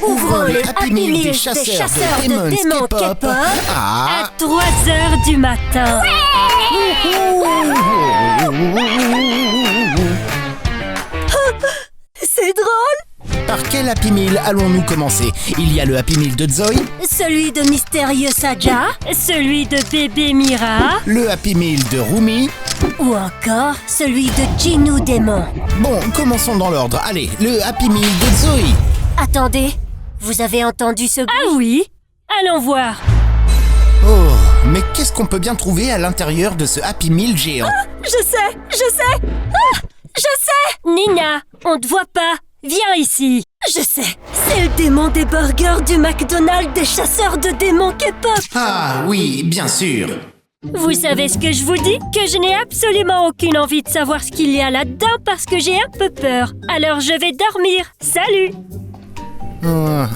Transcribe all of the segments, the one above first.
Ouvrons le Happy Meal des chasseurs de démons K-pop à 3h du matin. C'est drôle! Par quel Happy Meal allons-nous commencer? Il y a le Happy Meal de Zoe, Celui de Mystérieux Saja, Celui de bébé Mira, le Happy Meal de Rumi. ou encore celui de Jinoo Démon. Bon, commençons dans l'ordre. Allez, le Happy Meal de Zoe. Attendez, vous avez entendu ce bruit? Ah oui, allons voir. Oh, mais qu'est-ce qu'on peut bien trouver à l'intérieur de ce Happy Meal géant? Je sais! Je sais! Nina, on te voit pas, viens ici. Je sais! C'est le démon des burgers du McDonald's des chasseurs de démons K-pop! Ah oui, bien sûr. Vous savez ce que je vous dis? Que je n'ai absolument aucune envie de savoir ce qu'il y a là-dedans parce que j'ai un peu peur. Alors je vais dormir. Salut!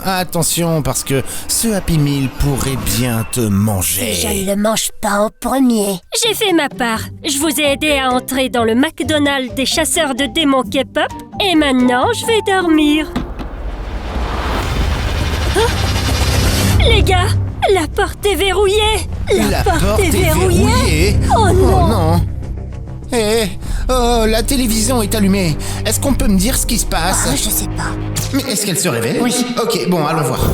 Attention, parce que ce Happy Meal pourrait bien te manger. Je ne le mange pas en premier. J'ai fait ma part. Je vous ai aidé à entrer dans le McDonald's des chasseurs de démons K-pop. Et maintenant, je vais dormir. Oh, les gars, la porte est verrouillée. La porte est verrouillée. Oh non. non. La télévision est allumée. Est-ce qu'on peut me dire ce qui se passe? Je sais pas. Mais est-ce qu'elle se réveille? Oui. Ok, bon, allons voir.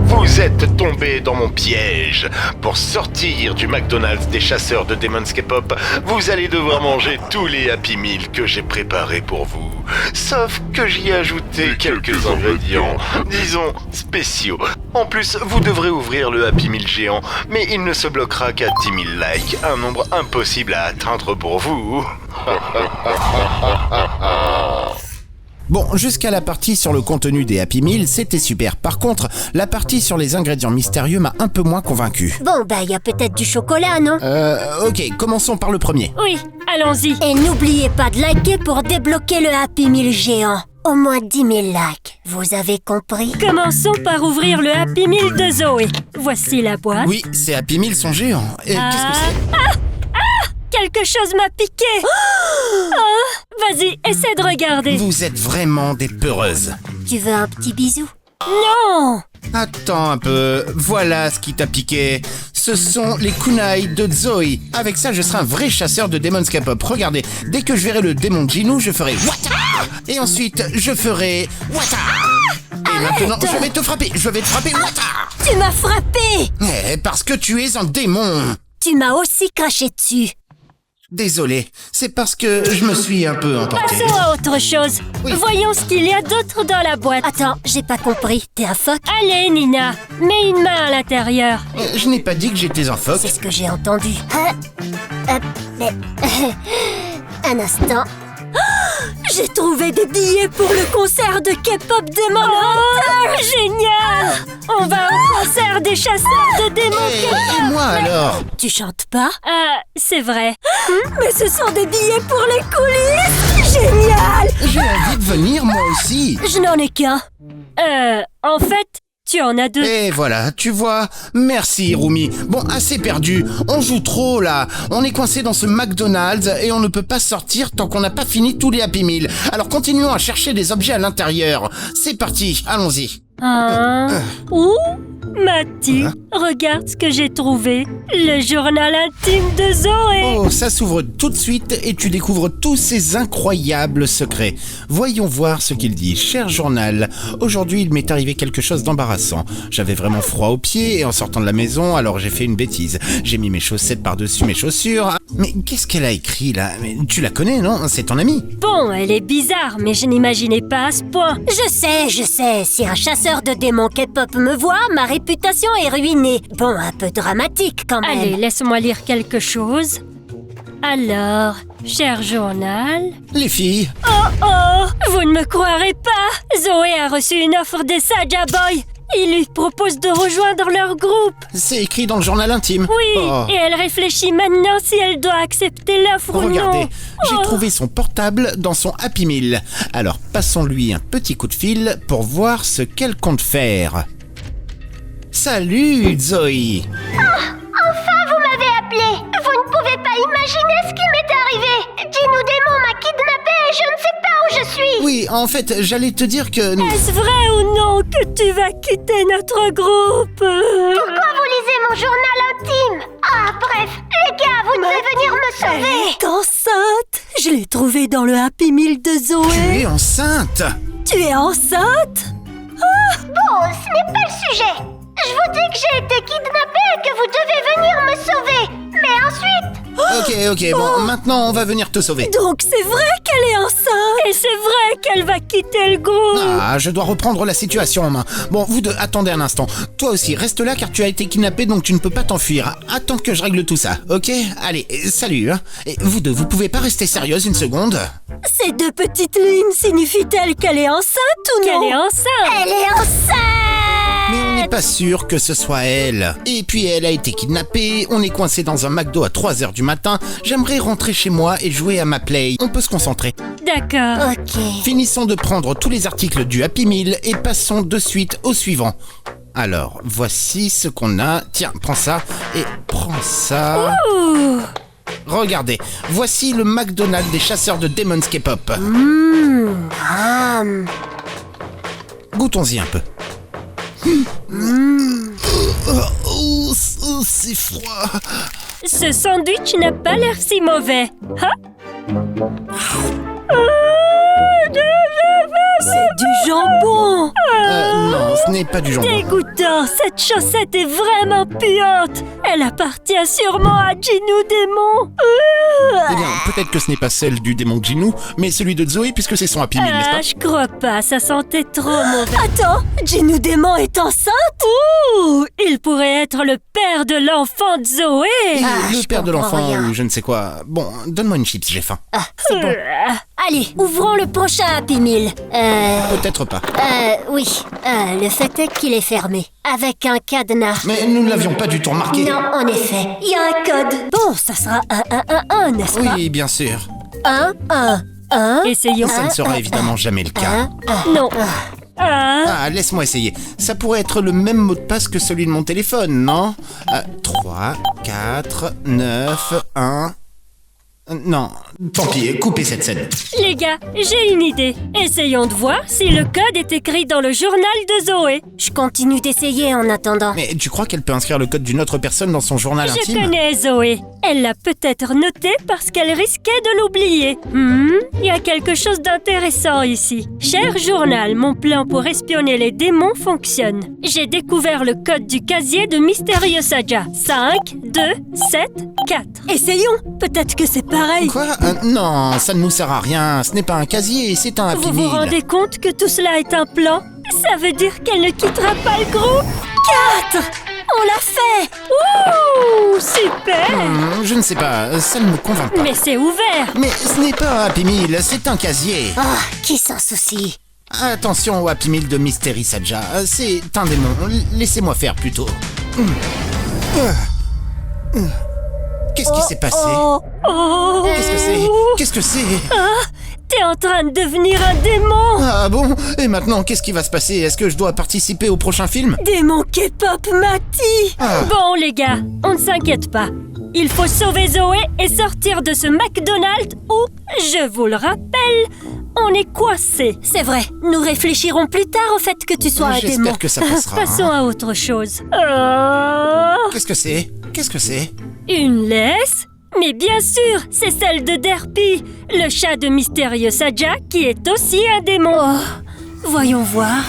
Vous êtes tombé dans mon piège. Pour sortir du McDonald's des chasseurs de Demons K-pop, vous allez devoir manger tous les Happy Meal que j'ai préparés pour vous. Sauf que j'y ai ajouté quelques ingrédients, disons, spéciaux. En plus, vous devrez ouvrir le Happy Meal géant, mais il ne se bloquera qu'à 10 000 likes, un nombre impossible à atteindre pour vous. Bon, jusqu'à la partie sur le contenu des Happy Meal, c'était super. Par contre, la partie sur les ingrédients mystérieux m'a un peu moins convaincu. Bon, il y a peut-être du chocolat, non? Ok, commençons par le premier. Oui, allons-y. Et n'oubliez pas de liker pour débloquer le Happy Meal géant. Au moins 10 000 likes. Vous avez compris? Commençons par ouvrir le Happy Meal de Zoé. Voici la boîte. Oui, ces Happy Meal sont géants. Et qu'est-ce que c'est? Quelque chose m'a piqué. Vas-y, essaie de regarder. Vous êtes vraiment des peureuses. Tu veux un petit bisou? Non! Attends un peu, voilà ce qui t'a piqué. Ce sont les kunai de Zoe. Avec ça, je serai un vrai chasseur de Demons K-pop. Regardez, dès que je verrai le démon Jinoo, je ferai Wata! Et ensuite, je ferai Wata! Et maintenant, je vais te frapper, Wata! Tu m'as frappé! Parce que tu es un démon. Tu m'as aussi craché dessus. Désolé, c'est parce que je me suis un peu emporté. Passons à autre chose. Oui. Voyons ce qu'il y a d'autre dans la boîte. Attends, j'ai pas compris. T'es un phoque? Allez, Nina, mets une main à l'intérieur. Je n'ai pas dit que j'étais un phoque. C'est ce que j'ai entendu. Mais... Un instant. J'ai trouvé des billets pour le concert de K-pop Demon Hunter. Génial! On va au concert des chasseurs de démons K-pop. Et moi alors? Tu chantes pas? C'est vrai. Mais ce sont des billets pour les coulisses. Génial! J'ai envie de venir moi aussi. Je n'en ai qu'un. En fait, tu en as deux. Et voilà, tu vois. Merci Rumi. Bon, assez perdu. On joue trop là. On est coincé dans ce McDonald's et on ne peut pas sortir tant qu'on n'a pas fini tous les Happy Meal. Alors continuons à chercher des objets à l'intérieur. C'est parti, allons-y. Ouh, Mathieu, regarde ce que j'ai trouvé. Le journal intime de Zoé. Oh, ça s'ouvre tout de suite et tu découvres tous ces incroyables secrets. Voyons voir ce qu'il dit. Cher journal, aujourd'hui il m'est arrivé quelque chose d'embarrassant. J'avais vraiment froid aux pieds et en sortant de la maison, alors j'ai fait une bêtise. J'ai mis mes chaussettes par-dessus mes chaussures. Mais qu'est-ce qu'elle a écrit là? Mais tu la connais, non? C'est ton amie. Bon, elle est bizarre, mais je n'imaginais pas à ce point. Je sais. Si un chasseur de démons K-pop me voit, ma réputation est ruinée. Bon, un peu dramatique quand même. Allez, laisse-moi lire quelque chose. Alors, cher journal... Les filles. Oh, vous ne me croirez pas. Zoé a reçu une offre des Saja Boys. Ils lui proposent de rejoindre leur groupe. C'est écrit dans le journal intime. Oui, Oh. et elle réfléchit maintenant si elle doit accepter l'offre ou non. Regardez, j'ai trouvé son portable dans son Happy Meal. Alors passons-lui un petit coup de fil pour voir ce qu'elle compte faire. Salut Zoé. Enfin, vous m'avez appelé. Vous ne pouvez pas imaginer ce qui m'est arrivé. Jinoo Démon m'a kidnappé et je ne sais pas où je suis. Oui, en fait, j'allais te dire que... Est-ce vrai ou non que tu vas quitter notre groupe? Pourquoi vous lisez mon journal intime? Ah, bref, les gars, vous devez venir me Elle sauver. est enceinte. Je l'ai trouvée dans le Happy Meal de Tu Zoé. es enceinte? Tu es enceinte? Bon, ce n'est pas le sujet. Je vous dis que j'ai été kidnappée et que vous devez venir me sauver. Mais ensuite... Ok, bon, maintenant on va venir te sauver. Donc c'est vrai qu'elle est enceinte. Et c'est vrai qu'elle va quitter le groupe. Ah, je dois reprendre la situation en main. Bon, vous deux, attendez un instant. Toi aussi, reste là car tu as été kidnappé donc tu ne peux pas t'enfuir. Attends que je règle tout ça, ok? Allez, salut, hein. Et vous deux, vous pouvez pas rester sérieuse une seconde? Ces deux petites lignes signifient-elles qu'elle est enceinte ou non? Qu'elle est enceinte. Elle est enceinte. Mais on n'est pas sûr que ce soit elle. Et puis elle a été kidnappée, on est coincé dans un McDo à 3h du matin. J'aimerais rentrer chez moi et jouer à ma Play. On peut se concentrer. D'accord. Ok. Finissons de prendre tous les articles du Happy Meal et passons de suite au suivant. Alors, voici ce qu'on a. Tiens, prends ça et prends ça. Ouh. Regardez, voici le McDonald's des chasseurs de Demon's K-pop. Goûtons-y un peu. Oh, c'est froid. Ce sandwich n'a pas l'air si mauvais. Hein? C'est du jambon. Non, ce n'est pas du jambon. Dégoûtant, cette chaussette est vraiment puante. Elle appartient sûrement à Ginu Démon. Eh bien, peut-être que ce n'est pas celle du démon Ginu, mais celui de Zoé puisque c'est son Happy Meal, n'est-ce Ah, pas? je crois pas, ça sentait trop mauvais. Attends, Ginu Démon est enceinte? Ouh, il pourrait être le père de l'enfant de Zoé. Et le je père de comprends l'enfant rien. ou je ne sais quoi. Bon, donne-moi une chips, j'ai faim. Ah, c'est bon. Allez, ouvrons le prochain Happy Meal. Peut-être pas. Oui. Le fait est qu'il est fermé. Avec un cadenas. Mais nous ne l'avions pas du tout remarqué. Non, en effet. Il y a un code. Bon, ça sera 1, n'est-ce pas? Oui, bien sûr. 1, 1, 1. Essayons. Ça ne sera évidemment jamais le cas. Non. Ah, Ah, laisse-moi essayer. Ça pourrait être le même mot de passe que celui de mon téléphone, non? 3, 4, 9, 1... Non, tant pis, coupez cette scène. les gars, j'ai une idée. Essayons de voir si le code est écrit dans le journal de Zoé. Je continue d'essayer en attendant. Mais tu crois qu'elle peut inscrire le code d'une autre personne dans son journal Je intime? connais Zoé. Elle l'a peut-être noté parce qu'elle risquait de l'oublier. Il y a quelque chose d'intéressant ici. Cher journal, mon plan pour espionner les démons fonctionne. J'ai découvert le code du casier de Mystérieux Saja. 5, 2, 7, 4. Essayons. Peut-être que c'est pareil. Quoi? Non, ça ne nous sert à rien. Ce n'est pas un casier, c'est un Happy Vous vous Meal. rendez compte que tout cela est un plan? Ça veut dire qu'elle ne quittera pas le groupe? 4. On l'a fait. Ouh, super! Je ne sais pas, ça ne me convainc pas. Mais c'est ouvert! Mais ce n'est pas un Happy Meal, c'est un casier. Ah, qui s'en soucie? Attention au Happy Meal de Mystery Saja, c'est un démon. Laissez-moi faire plutôt. Qu'est-ce qui s'est passé? Oh! Qu'est-ce que c'est? Qu'est-ce que c'est? T'es en train de devenir un démon! Ah bon? Et maintenant, qu'est-ce qui va se passer? Est-ce que je dois participer au prochain film? Démon K-pop Mati. Bon, les gars, on ne s'inquiète pas. Il faut sauver Zoé et sortir de ce McDonald's où, je vous le rappelle, on est coincé. C'est vrai. Nous réfléchirons plus tard au fait que tu sois un démon. J'espère que ça passera. Passons à autre chose. Oh, Qu'est-ce que c'est? Qu'est-ce que c'est? une laisse? Mais bien sûr, c'est celle de Derpy, le chat de Mystérieux Saja qui est aussi un démon. Oh, voyons voir.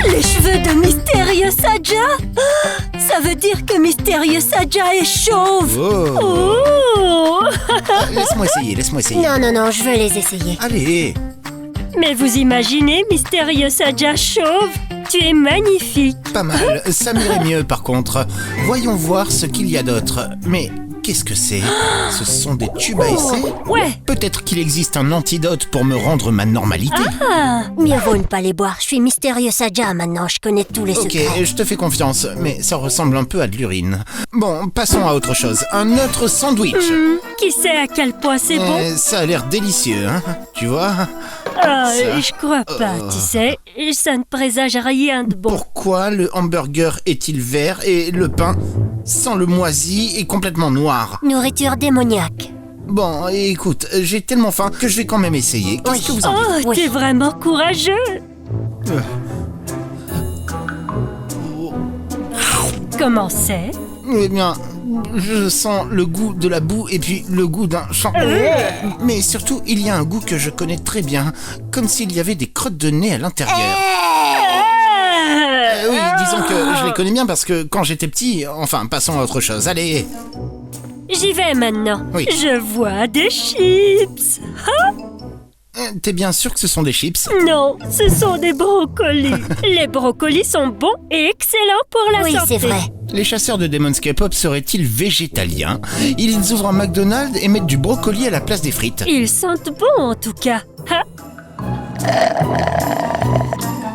Les cheveux de Mystérieux Saja. Ça veut dire que Mystérieux Saja est chauve. Oh! Oh. Laisse-moi essayer, laisse-moi essayer. Non, je veux les essayer. Allez! Mais vous imaginez Mystérieux Saja chauve? Tu es magnifique. Pas mal, ça m'irait mieux par contre. Voyons voir ce qu'il y a d'autre. Mais qu'est-ce que c'est? Ce sont des tubes à essai? Ouais. Peut-être qu'il existe un antidote pour me rendre ma normalité. Ah, Mieux vaut ne pas les boire. Je suis Mystérieux Saja maintenant. Je connais tous les Ok, secrets. je te fais confiance, mais ça ressemble un peu à de l'urine. Bon, passons à autre chose. Un autre sandwich. qui sait à quel point c'est bon? Ça a l'air délicieux, hein? Tu vois? Ah, ça. je crois pas, tu sais. Ça ne présage rien de bon. Pourquoi le hamburger est-il vert et le pain, sans le moisi, est complètement noir? Nourriture démoniaque. Bon, écoute, j'ai tellement faim que je vais quand même essayer. Qu'est-ce que vous en dites? Oh, t'es vraiment courageux. Comment c'est? Eh bien, je sens le goût de la boue et puis le goût d'un champ. Mais surtout, il y a un goût que je connais très bien, comme s'il y avait des crottes de nez à l'intérieur. Oui, disons que je les connais bien parce que quand j'étais petit... Enfin, passons à autre chose, allez. J'y vais maintenant. Oui. Je vois des chips. T'es bien sûr que ce sont des chips? Non, ce sont des brocolis. Les brocolis sont bons et excellents pour la Oui, santé. c'est vrai. Les chasseurs de Demon's K-pop seraient-ils végétaliens? Ils ouvrent un McDonald's et mettent du brocoli à la place des frites. Ils sentent bon en tout cas. Ha,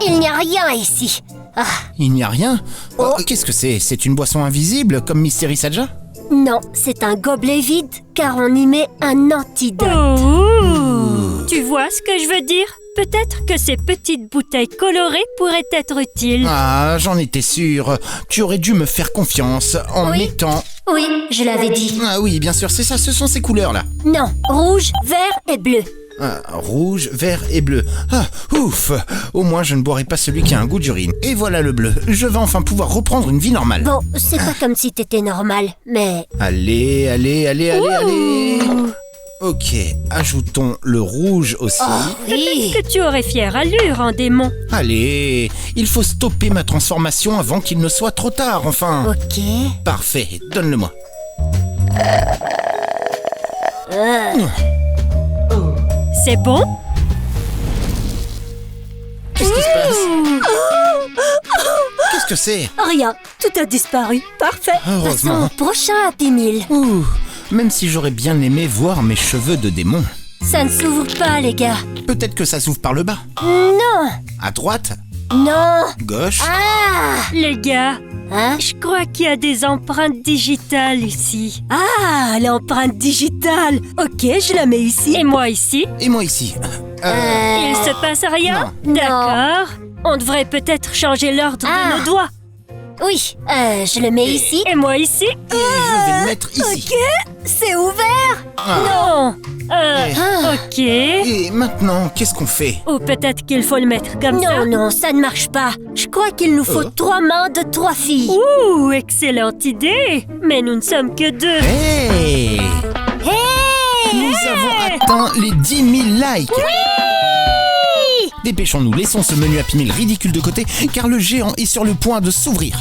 Il n'y a rien ici. Ah, Il n'y a rien? Oh, qu'est-ce que c'est? C'est une boisson invisible comme Mystery Saja? non, c'est un gobelet vide, car on y met un antidote. Oh. Tu vois ce que je veux dire? Peut-être que ces petites bouteilles colorées pourraient être utiles. Ah, j'en étais sûr. Tu aurais dû me faire confiance en Oui. mettant... Oui, je l'avais dit. Ah oui, bien sûr, c'est ça, ce sont ces couleurs-là. Non, rouge, vert et bleu. Ah, rouge, vert et bleu. Ah, ouf! Au moins, je ne boirai pas celui qui a un goût d'urine. Et voilà le bleu. Je vais enfin pouvoir reprendre une vie normale. Bon, c'est pas comme si t'étais normal, mais... Allez. Ok, ajoutons le rouge aussi. Oui. Que tu aurais fière allure en démon. Allez, il faut stopper ma transformation avant qu'il ne soit trop tard, enfin. Ok. Parfait, donne-le-moi. C'est bon? Qu'est-ce qui se passe? Qu'est-ce que c'est? Rien, tout a disparu. Parfait. Passons Heureusement. au prochain Happy Meal. Ouh, même si j'aurais bien aimé voir mes cheveux de démon. Ça ne s'ouvre pas, les gars. Peut-être que ça s'ouvre par le bas. Non. À droite? Non. Gauche? Ah. Les gars, Hein? je crois qu'il y a des empreintes digitales ici. Ah, l'empreinte digitale. Ok, je la mets ici. Et moi ici? Et moi ici. Il se passe rien? Non. D'accord. On devrait peut-être changer l'ordre Ah. de nos doigts. Oui, je le mets ici. Et moi ici? Et je vais le mettre ici. C'est ouvert. Non. Eh. Ok. Et maintenant, qu'est-ce qu'on fait? Ou peut-être qu'il faut le mettre comme ça. Non, ça ne marche pas. Je crois qu'il nous faut 3 mains de 3 filles. Ouh, excellente idée. Mais nous ne sommes que 2. Hey! Nous avons atteint les 10 000 likes. Dépêchons-nous, laissons ce menu Happy Meal ridicule de côté, car le géant est sur le point de s'ouvrir.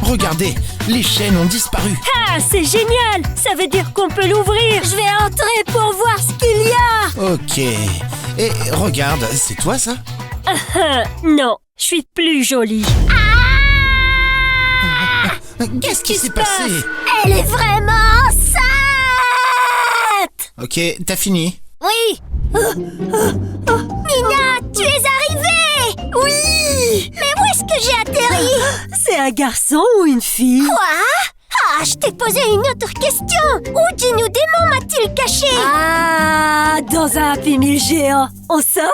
Regardez, les chaînes ont disparu. Ah, c'est génial. Ça veut dire qu'on peut l'ouvrir. Je vais entrer pour voir ce qu'il y a. Ok. Et regarde, c'est toi ça? Non, je suis plus jolie. Qu'est-ce qui s'est passé? Elle est vraiment enceinte. Ok, t'as fini? Oui. Nina, tu es arrivée. Oui. Mais où est-ce que j'ai atterri? C'est un garçon ou une fille? Quoi? Ah, je t'ai posé une autre question. Où Jinnu Démon m'a-t-il caché? Ah, dans un Happy Meal géant. On sort?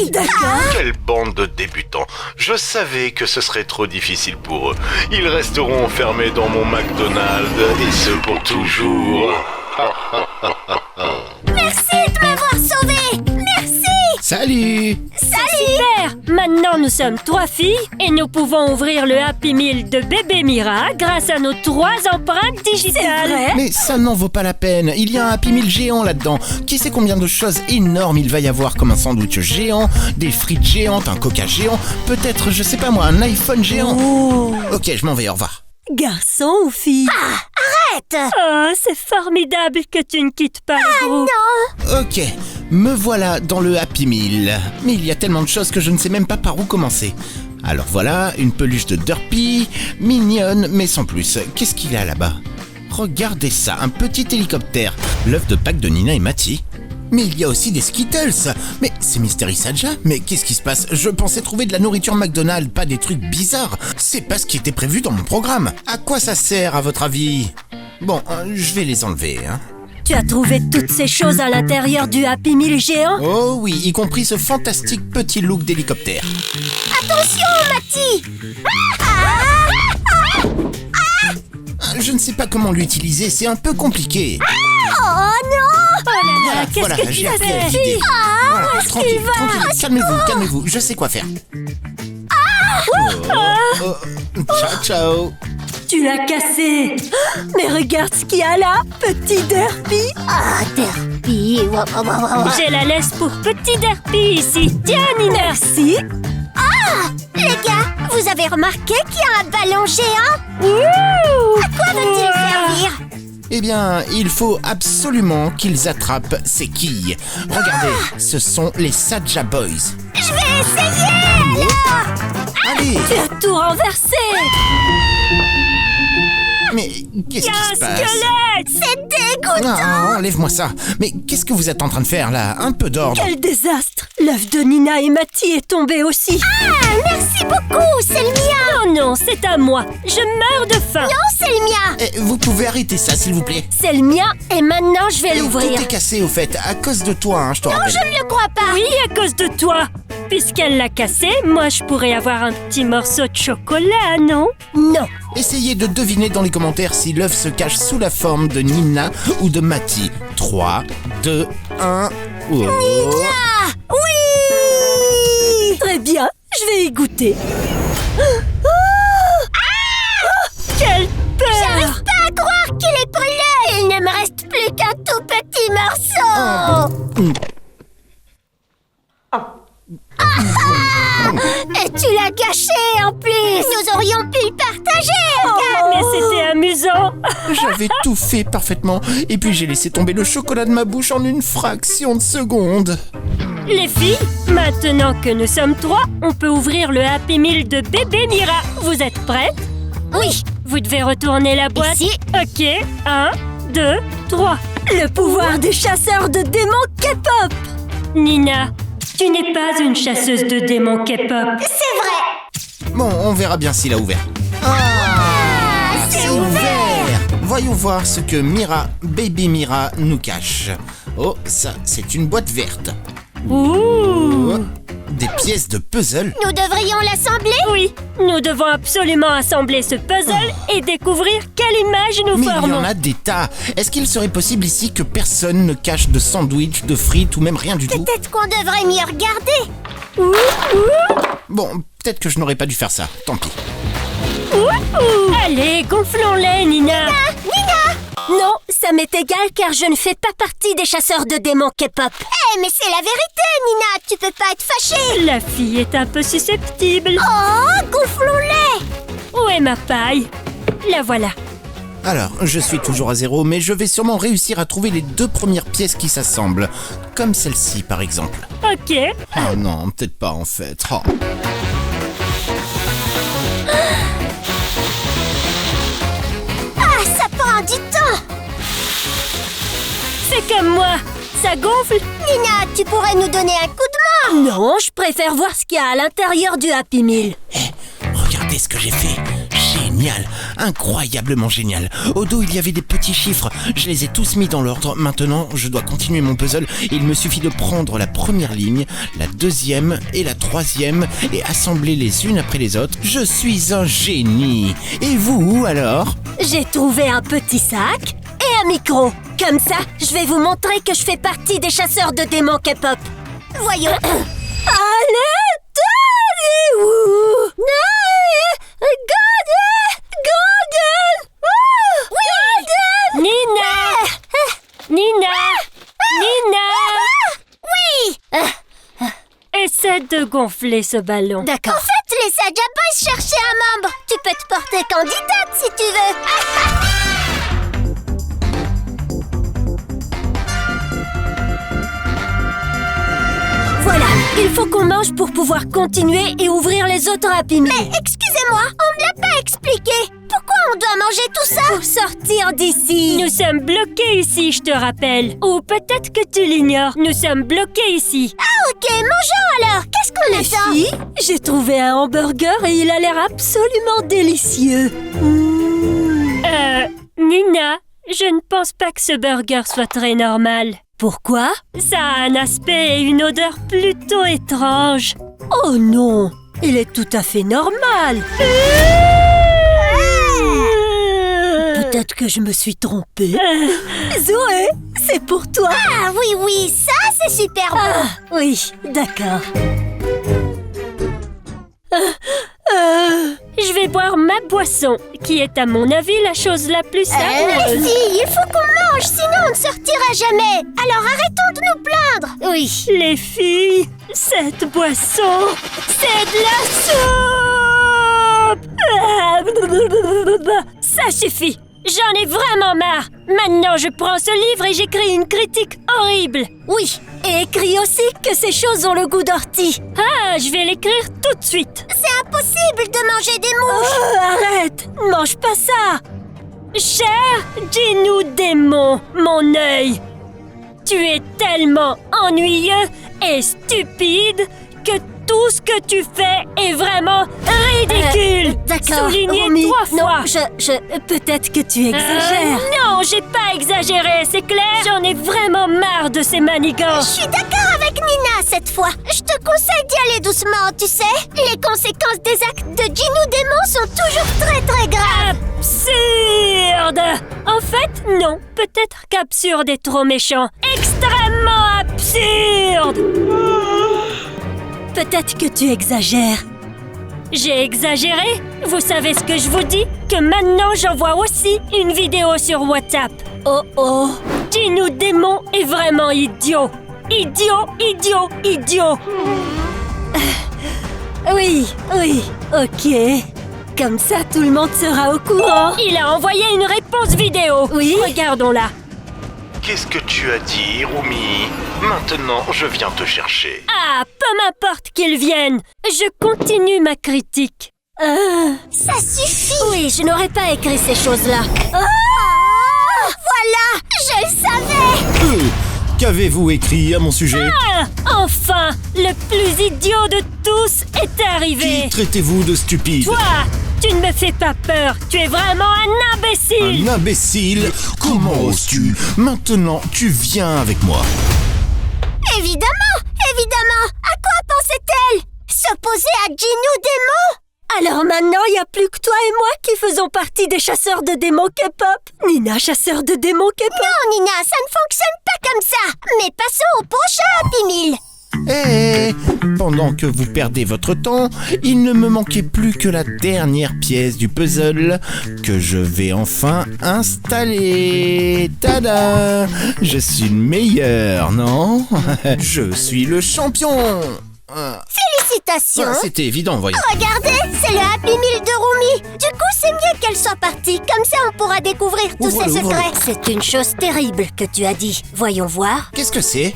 Oui. D'accord. Quelle bande de débutants. Je savais que ce serait trop difficile pour eux. Ils resteront enfermés dans mon McDonald's, et ce pour toujours. Merci de m'avoir sauvé. Merci. Salut! Super! Maintenant, nous sommes 3 filles et nous pouvons ouvrir le Happy Meal de bébé Mira grâce à nos 3 empreintes digitales. Mais ça n'en vaut pas la peine, il y a un Happy Meal géant là-dedans. Qui sait combien de choses énormes il va y avoir, comme un sandwich géant, des frites géantes, un coca géant, peut-être, je sais pas moi, un iPhone géant. Ok, je m'en vais, au revoir. Garçon ou fille? Arrête. Oh, c'est formidable que tu ne quittes pas le groupe. Ok, me voilà dans le Happy Meal. Mais il y a tellement de choses que je ne sais même pas par où commencer. Alors voilà, une peluche de Derpy, mignonne, mais sans plus. Qu'est-ce qu'il y a là-bas? Regardez ça, un petit hélicoptère, l'œuf de Pâques de Nina et Matty. Mais il y a aussi des Skittles. Mais c'est Mystery Saja? Mais qu'est-ce qui se passe? Je pensais trouver de la nourriture McDonald's, pas des trucs bizarres. C'est pas ce qui était prévu dans mon programme. À quoi ça sert, à votre avis? Bon, je vais les enlever, hein. Tu as trouvé toutes ces choses à l'intérieur du Happy Meal géant? Oh oui, y compris ce fantastique petit look d'hélicoptère. Attention, Matty. Je ne sais pas comment l'utiliser, c'est un peu compliqué. Oh non! Oh là là, qu'est-ce Voilà, que tu j'ai as appelé fait? l'idée. Voilà, où est-ce tranquille, qu'il va? tranquille, calmez-vous, je sais quoi faire. Oh, ciao, ciao. Tu l'as cassé. Mais regarde ce qu'il y a là, petit Derpy. Ah, Derpy. J'ai la laisse pour petit Derpy ici. Tiens, Nina. Merci. Les gars, vous avez remarqué qu'il y a un ballon géant? Ouh. À quoi veut-il servir? Eh bien, il faut absolument qu'ils attrapent ces quilles. Regardez, ce sont les Saja Boys. Je vais essayer alors! Allez, Tu as tout renversé. mais qu'est-ce Il y a qui un se passe? squelette. C'est dégoûtant! Non, enlève-moi ça. Mais qu'est-ce que vous êtes en train de faire là? Un peu d'ordre. Quel désastre. L'œuf de Nina et Matty est tombé aussi. Ah, merci beaucoup, c'est le mien! Non, non, c'est à moi. Je meurs de faim. Non, c'est le mien! Eh, vous pouvez arrêter ça, s'il vous plaît. C'est le mien et maintenant je vais Et l'ouvrir. tout est cassé au fait, à cause de toi, hein, je te rappelle. Je ne le crois pas! Oui, à cause de toi. Puisqu'elle l'a cassé, moi je pourrais avoir un petit morceau de chocolat, non? Non. Essayez de deviner dans les commentaires si l'œuf se cache sous la forme de Nina ou de Matty. 3, 2, 1... Oh. Ah, oui. Très bien, je vais y goûter. Quelle peur! J'arrive pas à croire qu'il est brûlé! Il ne me reste plus qu'un tout petit morceau! Et tu l'as gâché en plus! Nous aurions pu le partager! Mais c'était amusant. J'avais tout fait parfaitement, et puis j'ai laissé tomber le chocolat de ma bouche en une fraction de seconde. Les filles, maintenant que nous sommes 3, on peut ouvrir le Happy Meal de bébé Mira. Vous êtes prêtes? Oui! Vous devez retourner la boîte. Ici. Ok, 1, 2, 3. Le pouvoir des chasseurs de démons K-pop. Nina, tu n'es pas une chasseuse de démons K-pop. C'est vrai! Bon, on verra bien s'il a ouvert. C'est ouvert! Voyons voir ce que Mira, Baby Mira, nous cache. Oh, ça, c'est une boîte verte. Ouh! Oh, des pièces de puzzle. Nous devrions l'assembler? Oui, nous devons absolument assembler ce puzzle et découvrir quelle image nous Mais il y formons. en a des tas. Est-ce qu'il serait possible ici que personne ne cache de sandwich, de frites ou même rien du tout? Peut-être qu'on devrait m'y regarder! Bon, peut-être que je n'aurais pas dû faire ça. Tant pis. Ouh! Allez, gonflons-les, Nina. Non, ça m'est égal car je ne fais pas partie des chasseurs de démons K-pop. Eh, mais c'est la vérité, Nina! Tu peux pas être fâchée! La fille est un peu susceptible. Oh, gonflons-les! Où est ma paille? La voilà. Alors, je suis toujours à 0, mais je vais sûrement réussir à trouver les 2 premières pièces qui s'assemblent. Comme celle-ci, par exemple. Ok. Oh non, peut-être pas en fait. Oh. Ah, ça prend du temps! C'est comme moi. Ça gonfle. Nina, tu pourrais nous donner un coup de main! Non, je préfère voir ce qu'il y a à l'intérieur du Happy Meal. Regardez ce que j'ai fait. Génial, incroyablement génial. Au dos, il y avait des petits chiffres. Je les ai tous mis dans l'ordre. Maintenant, je dois continuer mon puzzle. Il me suffit de prendre la première ligne, la deuxième et la troisième et assembler les unes après les autres. Je suis un génie. Et vous, alors? J'ai trouvé un petit sac et un micro. Comme ça, je vais vous montrer que je fais partie des chasseurs de démons K-pop. Voyons! Allez, Nina. Nina. Nina. Oui! Essaie de gonfler ce ballon. D'accord. En fait, les Saja Boys cherchaient un membre! Tu peux te porter candidate si tu veux! Voilà, il faut qu'on mange pour pouvoir continuer et ouvrir les autres Happy Meal. Mais excusez-moi, on ne l'a pas expliqué! Pourquoi on doit manger tout ça? Pour sortir d'ici. Nous sommes bloqués ici, je te rappelle. Ou peut-être que tu l'ignores. Nous sommes bloqués ici. Ah ok, mangeons alors! Qu'est-ce qu'on Les attend? filles, j'ai trouvé un hamburger et il a l'air absolument délicieux. Nina, je ne pense pas que ce burger soit très normal. Pourquoi? Ça a un aspect et une odeur plutôt étranges. Oh non, il est tout à fait normal. Peut-être que je me suis trompée. Zoé, c'est pour toi. Ah oui, ça c'est super bon. Ah, oui, d'accord. Je vais boire ma boisson, qui est à mon avis la chose la plus Les savoureuse. filles, il faut qu'on mange, sinon on ne sortira jamais. Alors arrêtons de nous plaindre. Oui. Les filles, cette boisson, c'est de la soupe. Ça suffit. J'en ai vraiment marre. Maintenant, je prends ce livre et j'écris une critique horrible. Oui, et écris aussi que ces choses ont le goût d'ortie. Ah, je vais l'écrire tout de suite. C'est impossible de manger des mouches. Arrête, mange pas ça. Cher dis-nous démon, mon œil. Tu es tellement ennuyeux et stupide que tout ce que tu fais est vraiment ridicule. D'accord, Souligné Romy. 3 fois. Non, peut-être que tu exagères. Non, j'ai pas exagéré, c'est clair. J'en ai vraiment marre de ces manigances. Je suis d'accord avec Nina cette fois. Je te conseille d'y aller doucement, tu sais. Les conséquences des actes de Ginou Démon sont toujours très très graves. Absurde. En fait, non. Peut-être qu'absurde est trop méchant. Extrêmement absurde. Peut-être que tu exagères. J'ai exagéré? Vous savez ce que je vous dis? Que maintenant j'envoie aussi une vidéo sur WhatsApp. Oh oh. Ginou Démon est vraiment idiot. Idiot. Oui, ok. Comme ça, tout le monde sera au courant. Il a envoyé une réponse vidéo. Oui. Regardons-la. Qu'est-ce que tu as dit, Romy? Maintenant, je viens te chercher. Ah, peu m'importe qu'il vienne. Je continue ma critique. Ça suffit. Oui, je n'aurais pas écrit ces choses-là. Voilà, je le savais. Qu'avez-vous écrit à mon sujet? Ah, enfin, le plus idiot de tous est arrivé. Qui traitez-vous de stupide? Toi, tu ne me fais pas peur. Tu es vraiment un imbécile. Un imbécile? Comment oses-tu? Maintenant, tu viens avec moi. Évidemment. À quoi pensait-elle? S'opposer à Ginou Démon? Alors maintenant, il n'y a plus que toi et moi qui faisons partie des chasseurs de démons K-pop. Nina, chasseur de démons K-pop. Non, Nina, ça ne fonctionne pas comme ça. Mais passons au prochain Happy Meal. Pendant que vous perdez votre temps, il ne me manquait plus que la dernière pièce du puzzle que je vais enfin installer. Tada! Je suis le meilleur, non? Je suis le champion! Félicitations. C'était évident, voyons. Regardez, c'est le Happy Meal de Romy. Du coup, c'est mieux qu'elle soit partie. Comme ça, on pourra découvrir tous ses Ouvre-le, ouvre-le. secrets. C'est une chose terrible que tu as dit. Voyons voir. Qu'est-ce que c'est?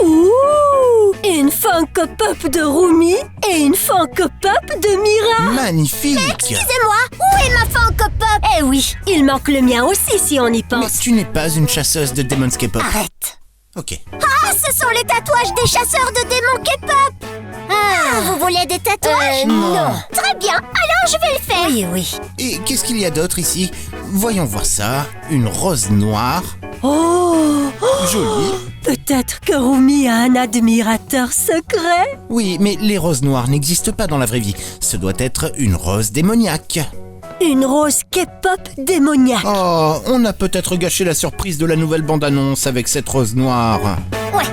Ouh! Une Funko Pop de Romy et une Funko Pop de Mira. Magnifique! Excusez-moi, où est ma Funko Pop? Eh oui, il manque le mien aussi si on y Mais pense. tu n'es pas une chasseuse de Demon's K-pop. Arrête. Ok. Ah, ce sont les tatouages des chasseurs de démons K-pop. Ah, vous voulez des tatouages? non. Très bien, alors je vais le faire. Oui. Et qu'est-ce qu'il y a d'autre ici? Voyons voir ça. Une rose noire. Oh! Jolie. Peut-être que Romy a un admirateur secret. Oui, mais les roses noires n'existent pas dans la vraie vie. Ce doit être une rose démoniaque. Une rose K-pop démoniaque. Oh, on a peut-être gâché la surprise de la nouvelle bande-annonce avec cette rose noire. Ouais.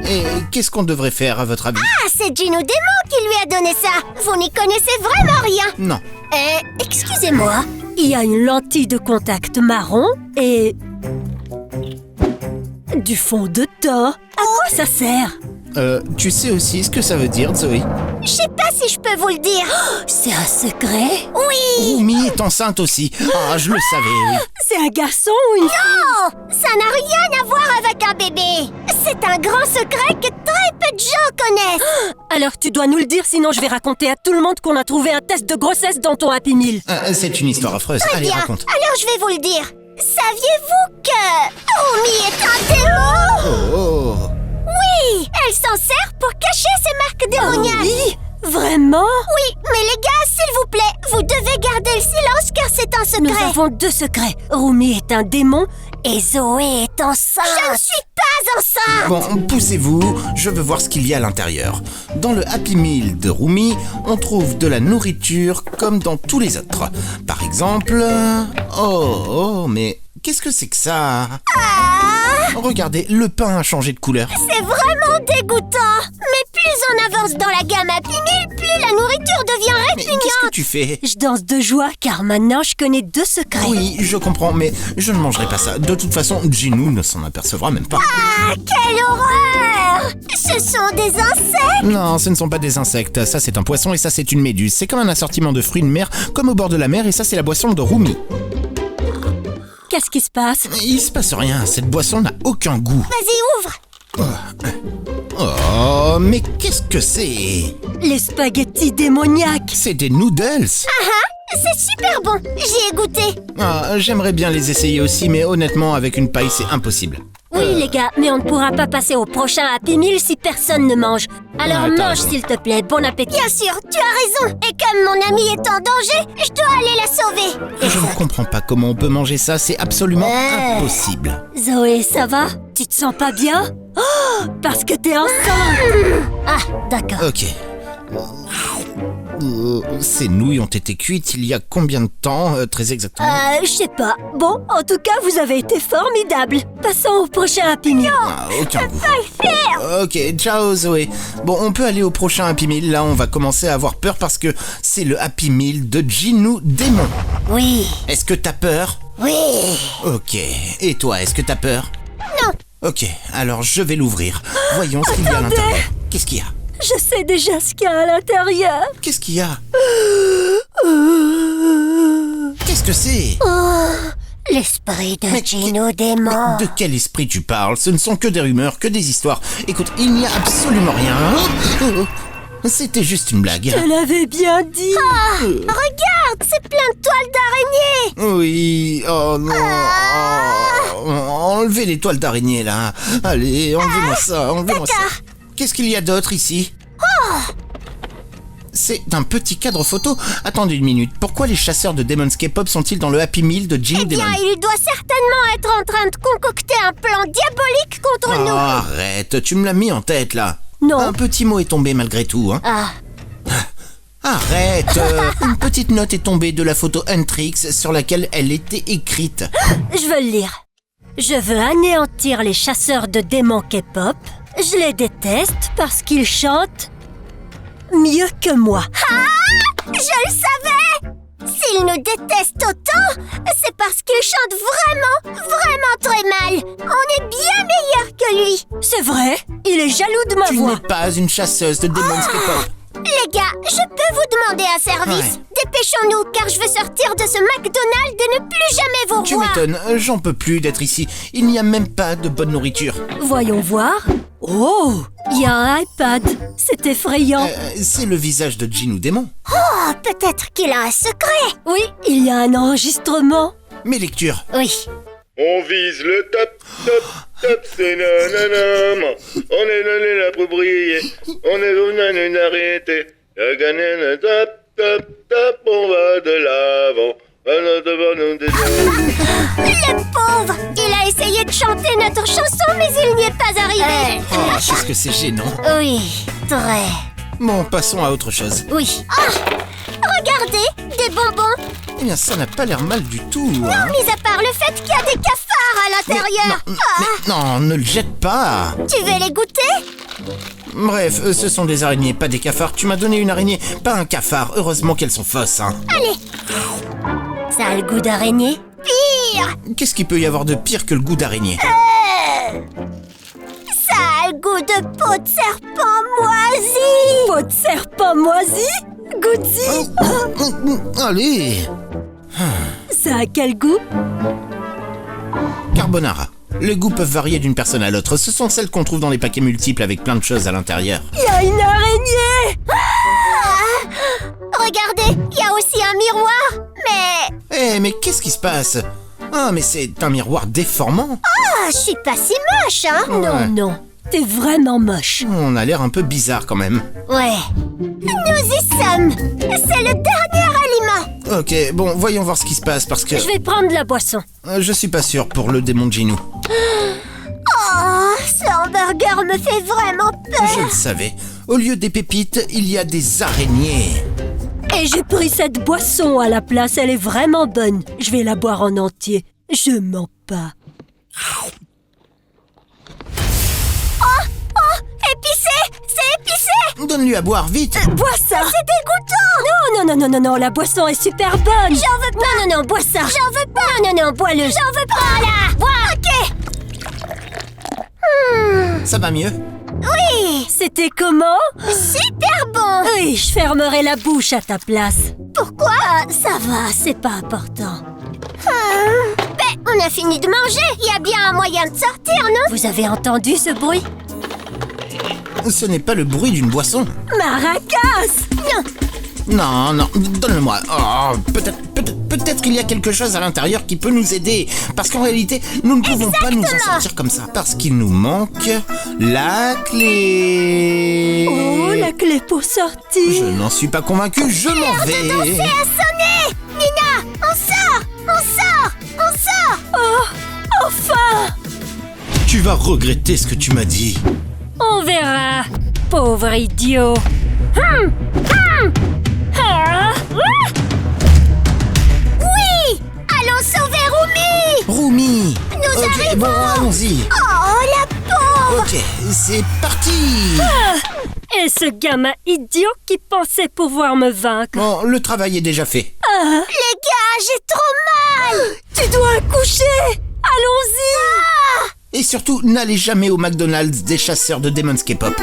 Et qu'est-ce qu'on devrait faire à votre avis? Ah, c'est Ginou Démon qui lui a donné ça. Vous n'y connaissez vraiment rien. Non. Excusez-moi, il y a une lentille de contact marron et... du fond de teint. À quoi ça sert? Tu sais aussi ce que ça veut dire, Zoé? Je sais pas si je peux vous le dire. C'est un secret? Oui. Romy est enceinte aussi. Ah, je le savais, oui. C'est un garçon ou une fille? Non, ça n'a rien à voir avec un bébé. C'est un grand secret que très peu de gens connaissent. Alors tu dois nous le dire, sinon je vais raconter à tout le monde qu'on a trouvé un test de grossesse dans ton Happy Meal. C'est une histoire affreuse. Très Allez, bien, raconte. alors je vais vous le dire. Saviez-vous que Romy est un démon? Oh. Oui, elle s'en sert pour cacher ses marques démoniaques. Oui? Vraiment? Oui, mais les gars, s'il vous plaît, vous devez garder le silence car c'est un secret. Nous avons deux secrets. Romy est un démon et Zoé est enceinte. Je ne suis pas pas enceinte. Bon, poussez-vous, je veux voir ce qu'il y a à l'intérieur. Dans le Happy Meal de Rumi, on trouve de la nourriture comme dans tous les autres. Par exemple... Oh, mais qu'est-ce que c'est que ça? Regardez, le pain a changé de couleur. C'est vraiment dégoûtant. Mais plus on avance dans la gamme Happy Meal, plus la nourriture devient Mais répugnante. qu'est-ce que tu fais? Je danse de joie car maintenant je connais 2 secrets. Oui, je comprends, mais je ne mangerai pas ça. De toute façon, Ginou ne s'en apercevra même pas. Ah, quelle horreur! Ce sont des insectes. Non, ce ne sont pas des insectes. Ça, c'est un poisson et ça, c'est une méduse. C'est comme un assortiment de fruits de mer, comme au bord de la mer, et ça, c'est la boisson de Rumi. Qu'est-ce qui se passe? Il se passe rien, cette boisson n'a aucun goût. Vas-y, ouvre. Oh, mais qu'est-ce que c'est? Les spaghettis démoniaques. C'est des noodles. C'est super bon. J'y ai goûté. Ah, j'aimerais bien les essayer aussi, mais honnêtement, avec une paille, c'est impossible. Oui les gars, mais on ne pourra pas passer au prochain Happy Meal si personne ne mange. Alors Ouais, t'as mange raison. s'il te plaît, bon appétit. Bien sûr, tu as raison. Et comme mon amie est en danger, je dois aller la sauver. Je ne comprends pas comment on peut manger ça, c'est absolument impossible. Zoé, ça va? Tu te sens pas bien? Oh, parce que t'es enceinte. Ah, d'accord. Ok. Ces nouilles ont été cuites il y a combien de temps, très exactement? Je sais pas. Bon, en tout cas, vous avez été formidable. Passons au prochain Happy Meal. Ah, aucun goût. Ok, ciao Zoé. Bon, on peut aller au prochain Happy Meal. Là, on va commencer à avoir peur parce que c'est le Happy Meal de Ginou Démon. Oui. Est-ce que t'as peur? Oui. Ok. Et toi, est-ce que t'as peur? Non. Ok, alors je vais l'ouvrir. Voyons ce qu'il y a à l'intérieur. Qu'est-ce qu'il y a? Je sais déjà ce qu'il y a à l'intérieur. Qu'est-ce qu'il y a? Qu'est-ce que c'est? L'esprit de Mais Ginou Démon. De quel esprit tu parles? Ce ne sont que des rumeurs, que des histoires. Écoute, il n'y a absolument rien. C'était juste une blague. Je l'avais bien dit. Regarde, c'est plein de toiles d'araignée. Oui, oh non. Oh, enlevez les toiles d'araignée là. Allez, enlevez-moi ça, enlevez-moi ça. Qu'est-ce qu'il y a d'autre ici? C'est un petit cadre photo. Attendez une minute. Pourquoi les chasseurs de Demon's K-pop sont-ils dans le Happy Meal de Ginou Eh bien, Démon? il doit certainement être en train de concocter un plan diabolique contre Oh, nous. arrête, tu me l'as mis en tête là. Non. Un petit mot est tombé malgré tout. Hein. Ah. Arrête. Une petite note est tombée de la photo Huntrix sur laquelle elle était écrite. Je veux le lire. Je veux anéantir les chasseurs de démons K-pop. Je les déteste parce qu'ils chantent mieux que moi. Je le savais. S'il nous déteste autant, c'est parce qu'il chante vraiment très mal. On est bien meilleur que lui. C'est vrai, il est jaloux de ma Tu voix. n'es pas une chasseuse de Demon's K-pop. Les gars, je peux vous demander un service. Ouais. Dépêchons-nous, car je veux sortir de ce McDonald's et ne plus jamais vous Tu revoir. m'étonnes, j'en peux plus d'être ici. Il n'y a même pas de bonne nourriture. Voyons voir. Oh, il y a un iPad. C'est effrayant. C'est le visage de Ginou Démon. Oh, peut-être qu'il a un secret. Oui, il y a un enregistrement. Mes lectures. Oui. On vise le top, c'est nananam. On est donné la pour briller. On est venu d'arrêter. La gagner le top, on va de l'avant. Le pauvre. Il a essayé de chanter notre chanson, mais il n'y est pas arrivé. Oh, qu'est-ce que c'est gênant. Oui, très. Bon, passons à autre chose. Oui. Regardez, des bonbons. Eh bien, ça n'a pas l'air mal du tout. Hein. Mis à part le fait qu'il y a des cafards à l'intérieur. Non, ne le jette pas. Tu veux les goûter? Bref, ce sont des araignées, pas des cafards. Tu m'as donné une araignée, pas un cafard. Heureusement qu'elles sont fausses. Hein. Ça a le goût d'araignée. Pire. Qu'est-ce qu'il peut y avoir de pire que le goût d'araignée? Ça a le goût de peau de serpent moisi. Peau de serpent moisi. Goûte-y. Allez, Ça a quel goût? carbonara. Les goûts peuvent varier d'une personne à l'autre. Ce sont celles qu'on trouve dans les paquets multiples avec plein de choses à l'intérieur. Il y a une araignée. Regardez, il y a aussi un miroir. Mais Mais qu'est-ce qui se passe? Ah, mais c'est un miroir déformant. je suis pas si moche, hein. Ouais. Non, t'es vraiment moche. On a l'air un peu bizarre quand même. Ouais. Nous y sommes. C'est le dernier aliment. Ok, bon, voyons voir ce qui se passe parce que Je vais prendre la boisson. je suis pas sûr pour le démon de Ginou. Oh, hamburger me fait vraiment peur. Je le savais. Au lieu des pépites, il y a des araignées. Et j'ai pris cette boisson à la place, elle est vraiment bonne. Je vais la boire en entier. Je mens pas. Épicé! C'est épicé! Donne-lui à boire, vite. Bois ça! C'est dégoûtant! Non, la boisson est super bonne! J'en veux pas! Non, bois ça! J'en veux pas! Non, bois-le! J'en veux pas là! Ok! Ça va mieux? Oui! C'était comment? Super bon! Oui, je fermerai la bouche à ta place. Pourquoi? Ça va, c'est pas important. Ben, on a fini de manger! Il y a bien un moyen de sortir, non? Vous avez entendu ce bruit? Ce n'est pas le bruit d'une boisson. Maracas! Non, donne-le-moi. Oh, peut-être qu'il y a quelque chose à l'intérieur qui peut nous aider. Parce qu'en réalité, nous ne pouvons pas nous en sortir comme ça. Parce qu'il nous manque la clé. Oh, la clé pour sortir! Je n'en suis pas convaincu, je m'en vais. C'est à sonner! Nina! On sort! On sort! On sort! Oh, enfin! Tu vas regretter ce que tu m'as dit. On verra, pauvre idiot. Oui! Allons sauver Roumi! Roumi. Nous Ok, arrivons! bon, allons-y. Oh, la pauvre! Ok, c'est parti. Et ce gamin idiot qui pensait pouvoir me vaincre. Bon, le travail est déjà fait. Les gars, j'ai trop mal! Tu dois accoucher! Allons-y! Et surtout, n'allez jamais au McDonald's des chasseurs de Demon's K-pop.